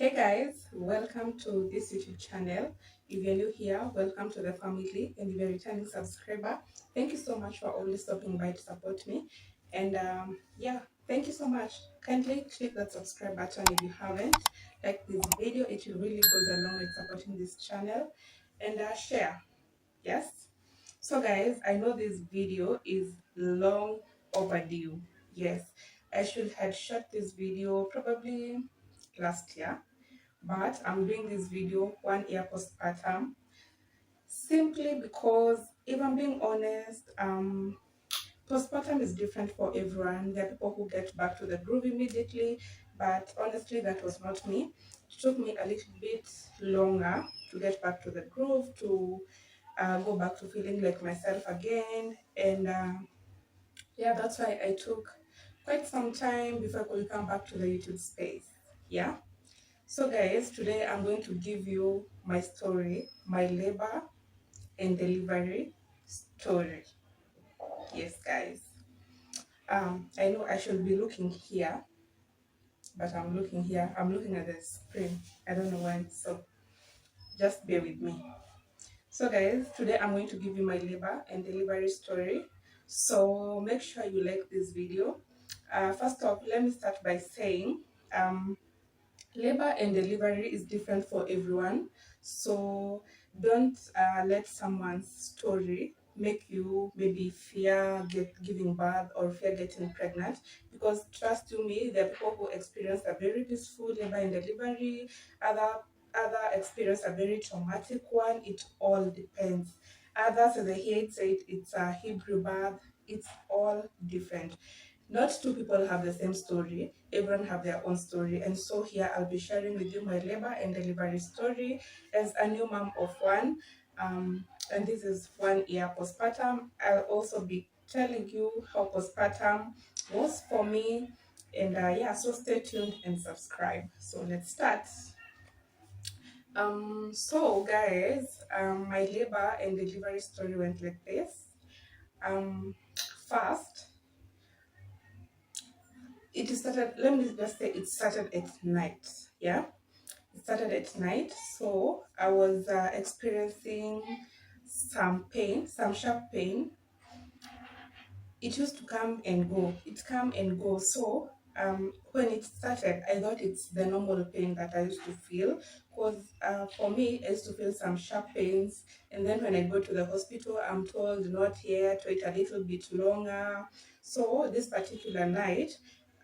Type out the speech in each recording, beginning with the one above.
Hey guys, welcome to this YouTube channel. If you're new here, welcome to the family, and if you're a returning subscriber, thank you so much for always stopping by to support me. And yeah, thank you so much. Kindly click that subscribe button if you haven't. Like this video, it really goes along with supporting this channel, and share. Yes. So guys, I know this video is long overdue. Yes, I should have shot this video probably last year, but I'm doing this video 1 year postpartum simply because, if I'm being honest, postpartum is different for everyone. There are people who get back to the groove immediately, but honestly, that was not me. It took me a little bit longer to get back to the groove, to go back to feeling like myself again, and yeah, that's why I took quite some time before I could come back to the YouTube space. Yeah. So guys, today I'm going to give you my story, my labor and delivery story. Yes, guys. I know I should be looking here, but I'm looking here. I'm looking at the screen. I don't know why. So just bear with me. So guys, today I'm going to give you my labor and delivery story. So make sure you like this video. First off, let me start by saying um, labor and delivery is different for everyone. So don't let someone's story make you maybe fear giving birth or fear getting pregnant, because trust you me, there are people who experience a very peaceful labor and delivery, other experience a very traumatic one. It all depends. Others, as I hear it said, it's a Hebrew birth. It's all different. Not two people have the same story. Everyone have their own story. And so here I'll be sharing with you my labor and delivery story as a new mom of one. And this is 1 year postpartum. I'll also be telling you how postpartum was for me. And yeah, so stay tuned and subscribe. So let's start. So guys, my labor and delivery story went like this. First, it started, let me just say, it started at night. Yeah, it started at night. So I was experiencing some pain, some sharp pain. It used to come and go, it come and go. So when it started, I thought it's the normal pain that I used to feel, because for me, I used to feel some sharp pains, and then when I go to the hospital, I'm told not yet, wait a little bit longer. So this particular night,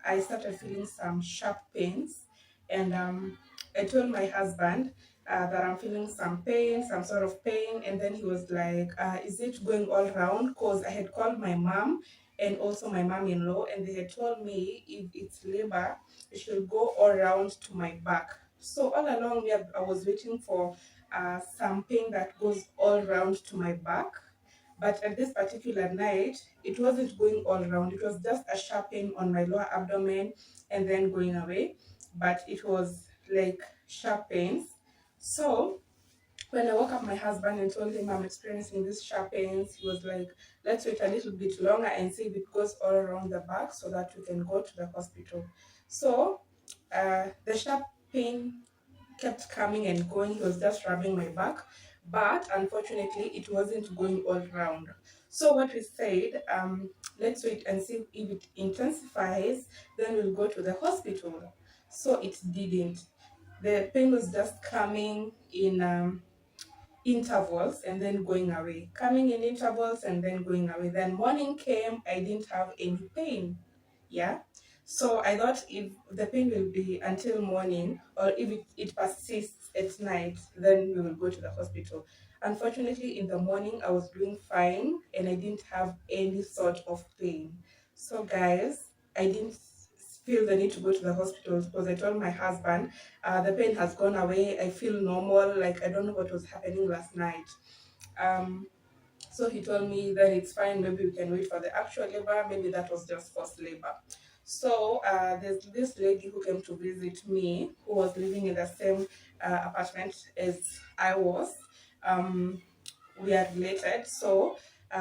I started feeling some sharp pains, and I told my husband that I'm feeling some pain, some sort of pain, and then he was like, "Is it going all round?" Because I had called my mom and also my mom-in-law, and they had told me if it's labor, it should go all around to my back. So all along, I was waiting for some pain that goes all around to my back. But at this particular night, it wasn't going all around. It was just a sharp pain on my lower abdomen and then going away. But it was like sharp pains. So when I woke up my husband and told him I'm experiencing these sharp pains, he was like, let's wait a little bit longer and see if it goes all around the back so that we can go to the hospital. So the sharp pain kept coming and going. He was just rubbing my back, but unfortunately, it wasn't going all round. So what we said, let's wait and see if it intensifies, then we'll go to the hospital. So it didn't. The pain was just coming in intervals and then going away, coming in intervals and then going away. Then morning came, I didn't have any pain. Yeah. So I thought if the pain will be until morning, or if it persists at night, then we will go to the hospital. Unfortunately, in the morning, I was doing fine and I didn't have any sort of pain. So, guys, I didn't feel the need to go to the hospital because I told my husband, the pain has gone away. I feel normal. Like, I don't know what was happening last night. Um, so he told me that it's fine, maybe we can wait for the actual labor, maybe that was just forced labor. So there's this lady who came to visit me, who was living in the same apartment as I was. We are related. So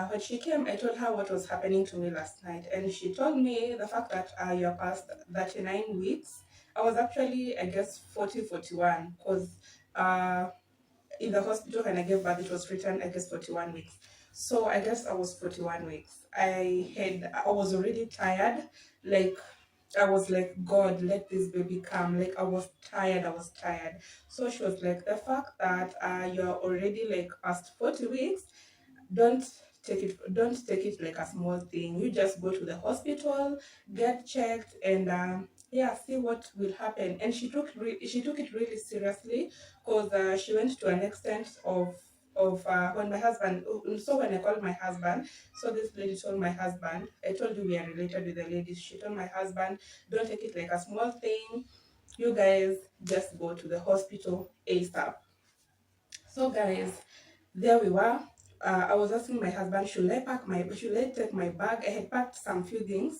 when she came, I told her what was happening to me last night, and she told me the fact that you're past 39 weeks. I was actually, I guess, 40, 41, because in the hospital when I gave birth, it was written, I guess, 41 weeks. So I guess I was 41 weeks. I was already tired. Like, I was like, God, let this baby come. Like, I was tired. So she was like, the fact that you're already like past 40 weeks, don't don't take it like a small thing. You just go to the hospital, get checked, and yeah, see what will happen. And she took it really seriously, because she went to an extent of when my husband, so when I called my husband, so this lady told my husband, I told you we are related with the ladies, she told my husband, don't take it like a small thing, you guys just go to the hospital ASAP. So guys, there we were. I was asking my husband, should I take my bag? I had packed some few things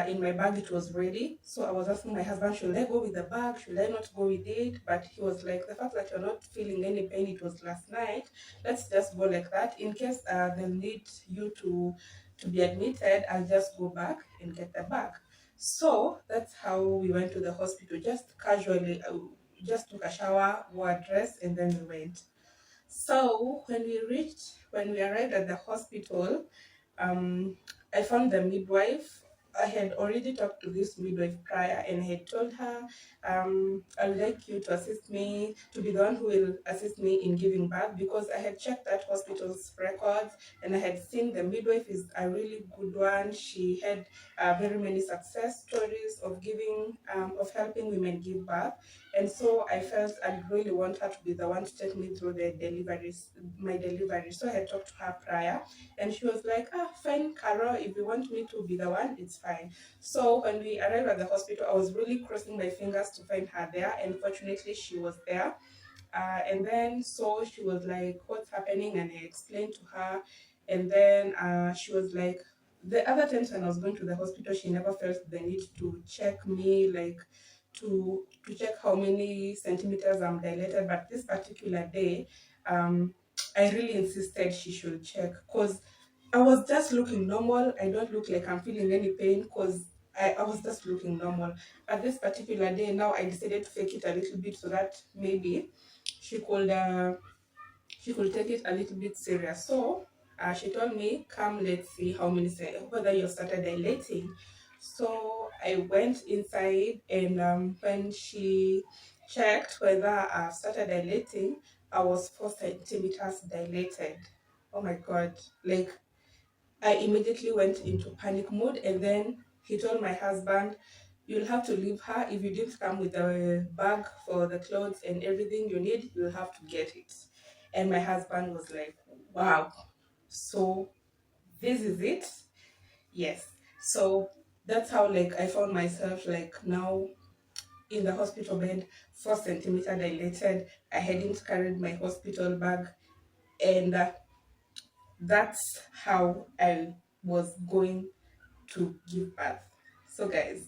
in my bag. It was ready. So I was asking my husband, should I go with the bag? Should I not go with it? But he was like, the fact that you're not feeling any pain, it was last night. Let's just go like that. In case they'll need you to be admitted, I'll just go back and get the bag. So that's how we went to the hospital, just casually. Just took a shower, wore a dress, and then we went. So when we arrived at the hospital, um, I found the midwife. I had already talked to this midwife prior, and I had told her, I'd like you to assist me, to be the one who will assist me in giving birth, because I had checked that hospital's records and I had seen the midwife is a really good one. She had very many success stories of of helping women give birth. And so I felt I'd really want her to be the one to take me through my delivery. So I had talked to her prior, and she was like, fine, Carol, if you want me to be the one, it's fine. So when we arrived at the hospital, I was really crossing my fingers to find her there, and fortunately, she was there. And then so she was like, what's happening? And I explained to her. And then she was like, the other times when I was going to the hospital, she never felt the need to check me, like to check how many centimeters I'm dilated. But this particular day, I really insisted she should check, because I was just looking normal. I don't look like I'm feeling any pain, because I was just looking normal. But this particular day, now I decided to fake it a little bit so that maybe she could uh, she could take it a little bit serious. So she told me, come, let's see whether you started dilating. So I went inside, and when she checked whether I started dilating, I was 4 centimeters dilated. Oh my God. Like, I immediately went into panic mode, and then he told my husband, you'll have to leave her. If you didn't come with a bag for the clothes and everything you need, you'll have to get it. And my husband was like, wow, so this is it? Yes. So that's how like I found myself like now in the hospital bed, 4 centimeter dilated. I hadn't carried my hospital bag, and that's how I was going to give birth. So guys,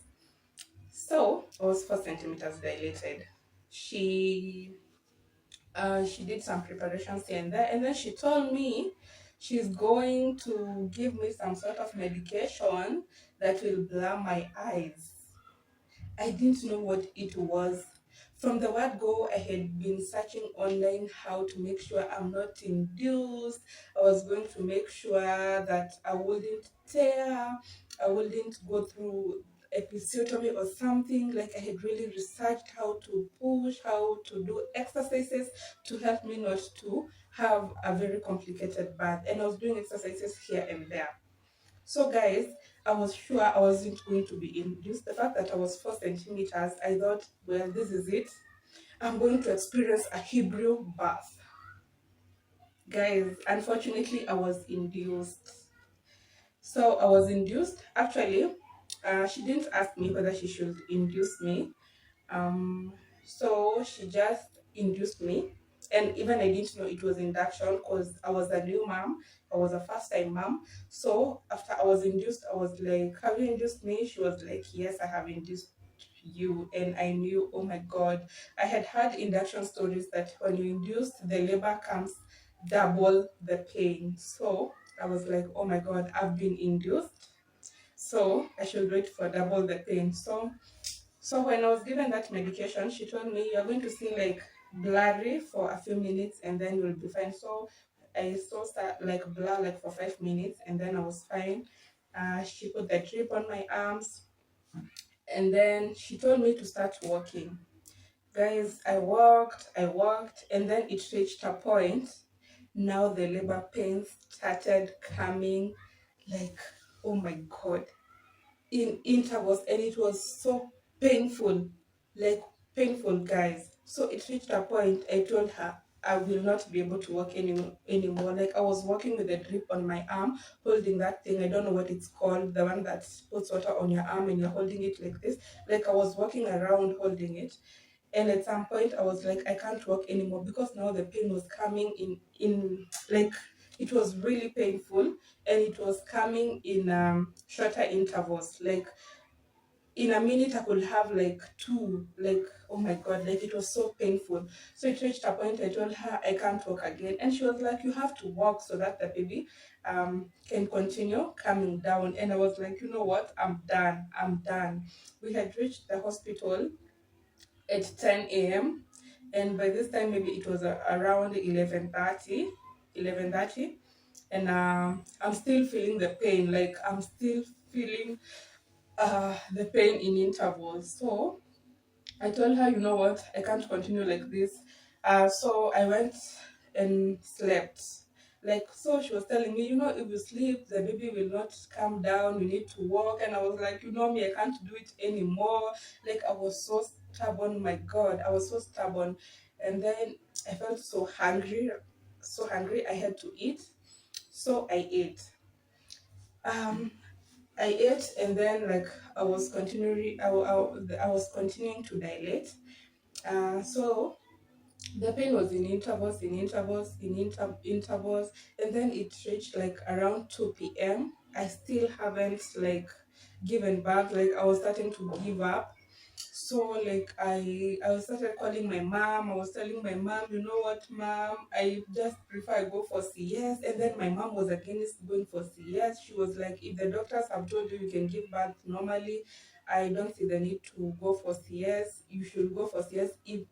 so I was 4 centimeters dilated. She she did some preparations here and there, and then she told me she's going to give me some sort of medication that will blur my eyes. I didn't know what it was. From the word go, I had been searching online how to make sure I'm not induced. I was going to make sure that I wouldn't tear, I wouldn't go through episiotomy or something. Like, I had really researched how to push, how to do exercises to help me not to have a very complicated birth. And I was doing exercises here and there. So guys, I was sure I wasn't going to be induced. The fact that I was 4 centimeters, I thought, well, this is it. I'm going to experience a Hebrew birth. Guys, unfortunately, I was induced. So I was induced. Actually, she didn't ask me whether she should induce me. Um, so she just induced me. And even I didn't know it was induction, because I was a new mom. I was a first time mom. So after I was induced, I was like, have you induced me? She was like, yes, I have induced you. And I knew, oh my God, I had heard induction stories that when you induce, the labor comes double the pain. So I was like, oh my God, I've been induced. So I should wait for double the pain. So So when I was given that medication, she told me you're going to see like blurry for a few minutes and then you'll be fine. So I saw start like blur like for 5 minutes and then I was fine. She put the drip on my arms and then she told me to start walking. Guys, I walked, and then it reached a point. Now the labor pains started coming like, oh my God, in intervals, and it was so painful, like painful, guys. So it reached a point. I told her I will not be able to walk anymore. Like I was walking with a drip on my arm, holding that thing. I don't know what it's called, the one that puts water on your arm and you're holding it like this. Like I was walking around holding it, and at some point I was like, I can't walk anymore because now the pain was coming in like it was really painful, and it was coming in shorter intervals. Like in a minute I could have like two, like oh my God, like it was so painful. So it reached a point I told her I can't walk again, and she was like, you have to walk so that the baby can continue coming down. And I was like, you know what, I'm done. We had reached the hospital at 10 a.m. And by this time, maybe it was around 11:30, and I'm still feeling the pain. Like I'm still feeling the pain in intervals. So I told her, you know what, I can't continue like this. So I went and slept. Like, so she was telling me, you know, if you sleep, the baby will not come down, you need to walk. And I was like, you know me, I can't do it anymore. Like, I was so stubborn, my God, I was so stubborn. And then I felt so hungry, I had to eat. So I ate. Um, I ate, and then like I was continuing to dilate. So the pain was in intervals, intervals, and then it reached like around 2 p.m. I still haven't like given back. Like I was starting to give up. So like I was started calling my mom. I was telling my mom, you know what, mom, I just prefer I go for CS. And then my mom was against going for CS. She was like, if the doctors have told you you can give birth normally, I don't see the need to go for CS. You should go for CS if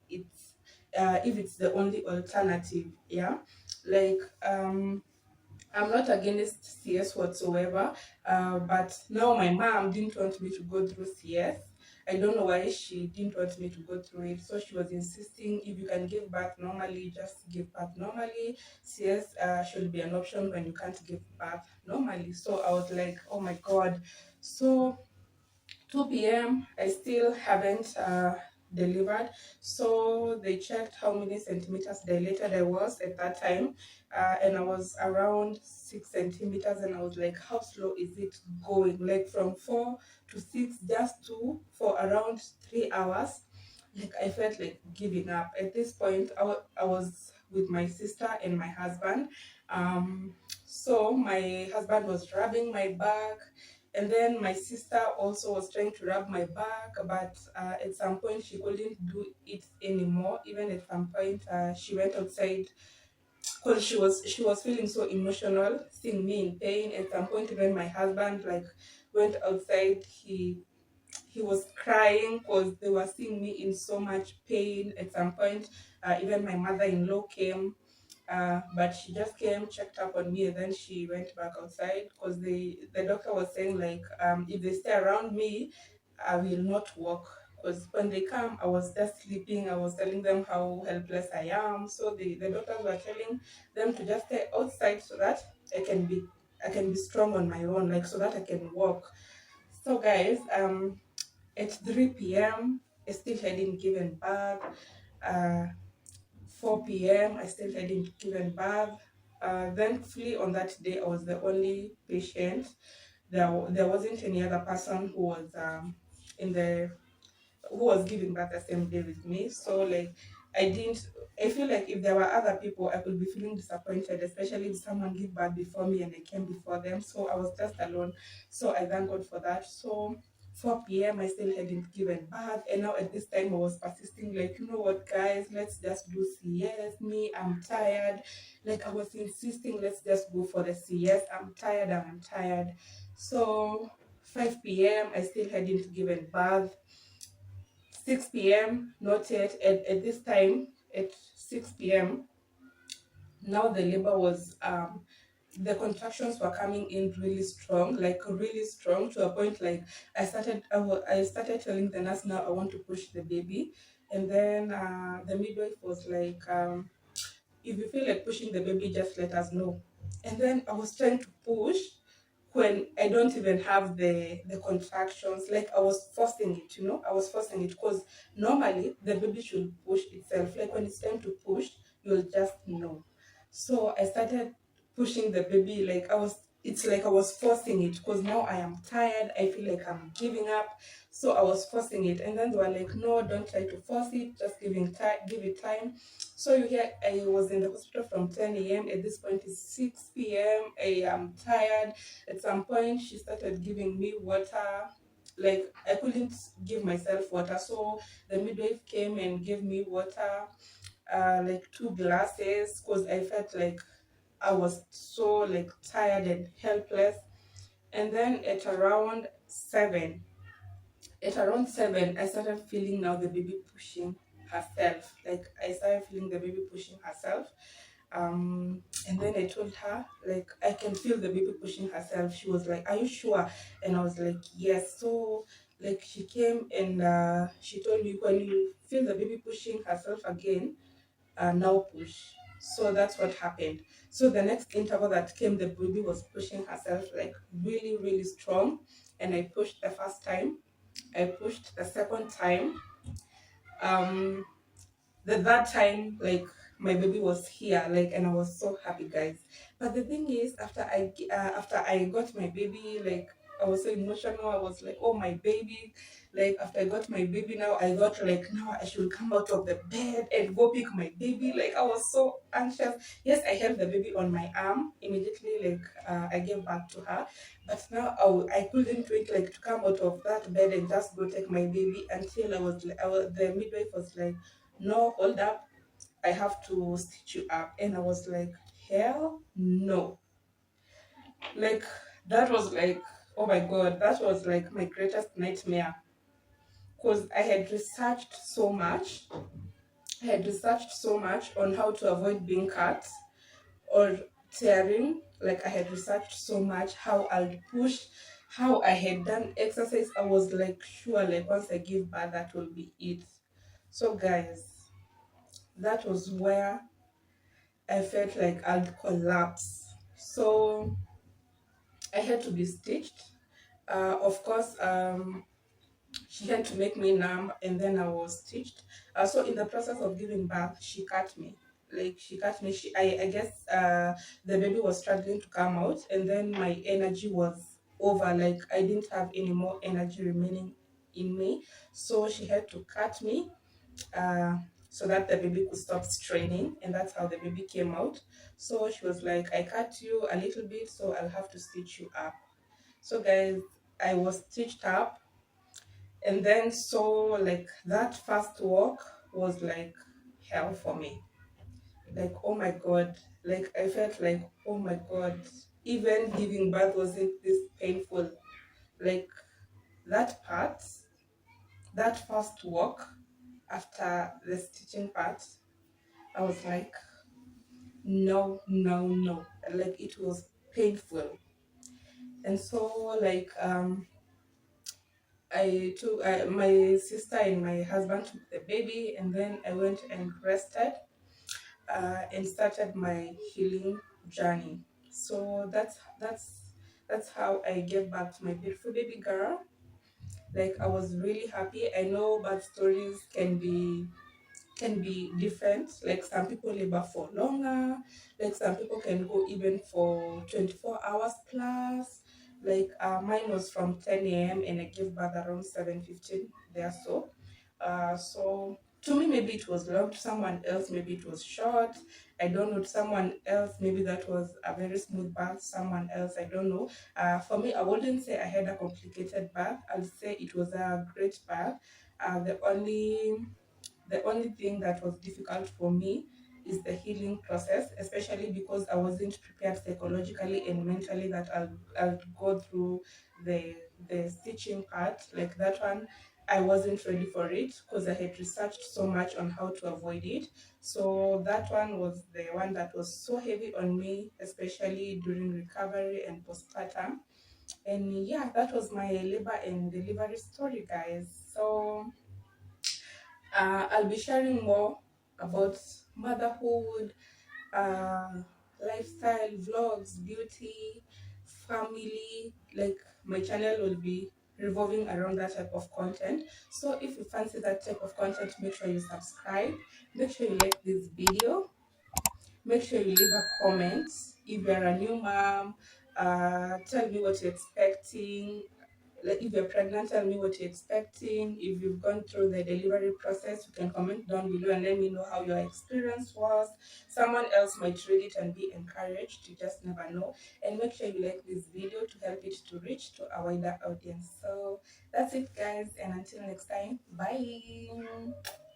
it's the only alternative. Yeah, like I'm not against CS whatsoever, but now my mom didn't want me to go through CS. I don't know why she didn't want me to go through it. So she was insisting if you can give birth normally, just give birth normally. CS should be an option when you can't give birth normally. So I was like, oh my God. So 2 p.m. I still haven't delivered. So they checked how many centimeters dilated I was at that time, and I was around 6 centimeters. And I was like, how slow is it going? Like from 4 to 6, just two for around 3 hours. Like I felt like giving up. At this point, I was with my sister and my husband. So my husband was rubbing my back, and then my sister also was trying to rub my back, but at some point she couldn't do it anymore. Even at some point, she went outside because she was feeling so emotional, seeing me in pain. At some point, even my husband like went outside. He was crying because they were seeing me in so much pain. At some point, even my mother-in-law came, but she just came, checked up on me, and then she went back outside because the doctor was saying like, if they stay around me, I will not walk. Because when they come, I was just sleeping. I was telling them how helpless I am. So the doctors were telling them to just stay outside so that I can be strong on my own, like so that I can walk. So guys, at 3 p.m., I still hadn't given birth. Uh, 4 p.m., I still hadn't given birth. Thankfully, on that day, I was the only patient. There wasn't any other person in the who was giving birth the same day with me. So like I didn't I feel like if there were other people I could be feeling disappointed, especially if someone gave birth before me and I came before them. So I was just alone. So I thank God for that. So 4 p.m. I still hadn't given birth, and now at this time I was persisting, like, you know what, guys, let's just do CS. Me, I'm tired. Like I was insisting, let's just go for the CS. I'm tired, I'm tired. So 5 p.m. I still hadn't given birth. 6 p.m., not yet. At this time, at 6 p.m., now the labor was the contractions were coming in really strong, like really strong, to a point like I started telling the nurse, now I want to push the baby. And then the midwife was like, if you feel like pushing the baby, just let us know. And then I was trying to push when I don't even have the contractions. Like I was forcing it, I was forcing it, because normally the baby should push itself. Like when it's time to push, you'll just know. So I started pushing the baby, like it's like I was forcing it, because now I am tired. I feel like I'm giving up. So I was forcing it. And then they were like, no, don't try to force it, just give it time. So you hear, I was in the hospital from 10 a.m. At this point, it's 6 p.m. I am tired. At some point, she started giving me water. Like I couldn't give myself water, so the midwife came and gave me water, like 2 glasses, because I felt like I was so like tired and helpless. And then at around 7, I started feeling now the baby pushing herself. Like I started feeling the baby pushing herself. And then I told her, like, I can feel the baby pushing herself. She was like, are you sure? And I was like, yes. So like she came and she told me, when you feel the baby pushing herself again, now push. So that's what happened. So the next interval that came, the baby was pushing herself like really, really strong. And I pushed the first time. I pushed the second time. Um, the that time, like my baby was here, like, and I was so happy, guys. But the thing is, after I got my baby, like I was so emotional. I was like, oh, my baby. Like after I got my baby, now I got like, now I should come out of the bed and go pick my baby. Like I was so anxious. Yes, I held the baby on my arm immediately, like I gave back to her. But now I couldn't wait, like, to come out of that bed and just go take my baby, until the midwife was like, no, hold up, I have to stitch you up. And I was like, hell no. Like, that was like, oh my God, that was like my greatest nightmare. Because I had researched so much. I had researched so much on how to avoid being cut or tearing. Like, I had researched so much how I'll push, how I had done exercise. I was like, sure, like, once I give birth, that will be it. So, guys, that was where I felt like I'd collapse. So I had to be stitched. Of course, she had to make me numb, and then I was stitched. So in the process of giving birth, she cut me. Like she cut me. I guess the baby was struggling to come out, and then my energy was over. Like I didn't have any more energy remaining in me. So she had to cut me, uh, so that the baby could stop straining, and that's how the baby came out. So she was like, I cut you a little bit, so I'll have to stitch you up. So guys, I was stitched up, and then so like that first walk was like hell for me. Like, oh my God, like I felt like, oh my God, even giving birth wasn't this painful. Like that part, that first walk after the stitching part, I was like, no, no, no. Like it was painful. And so like I took my sister and my husband took the baby, and then I went and rested, and started my healing journey. So that's how I gave back to my beautiful baby girl. Like I was really happy. I know birth stories can be different. Like some people labor for longer, like some people can go even for 24 hours plus. Like mine was from 10 a.m. and I gave birth around 7:15 there. So to me maybe it was long, to someone else maybe it was short. I don't know. To someone else maybe that was a very smooth birth. Someone else, I don't know. For me, I wouldn't say I had a complicated birth. I'd say it was a great birth. The only thing that was difficult for me is the healing process, especially because I wasn't prepared psychologically and mentally that I'll go through the the stitching part. Like that one, I wasn't ready for it because I had researched so much on how to avoid it. So that one was the one that was so heavy on me, especially during recovery and postpartum. And yeah, that was my labor and delivery story, guys. So I'll be sharing more about motherhood, uh, lifestyle, vlogs, beauty, family. Like my channel will be revolving around that type of content. So if you fancy that type of content, make sure you subscribe. Make sure you like this video. Make sure you leave a comment. If you're a new mom, tell me what you're expecting. Like if you're pregnant, tell me what you're expecting. If you've gone through the delivery process, you can comment down below and let me know how your experience was. Someone else might read it and be encouraged. You just never know. And make sure you like this video to help it to reach to a wider audience. So that's it, guys, and until next time, bye.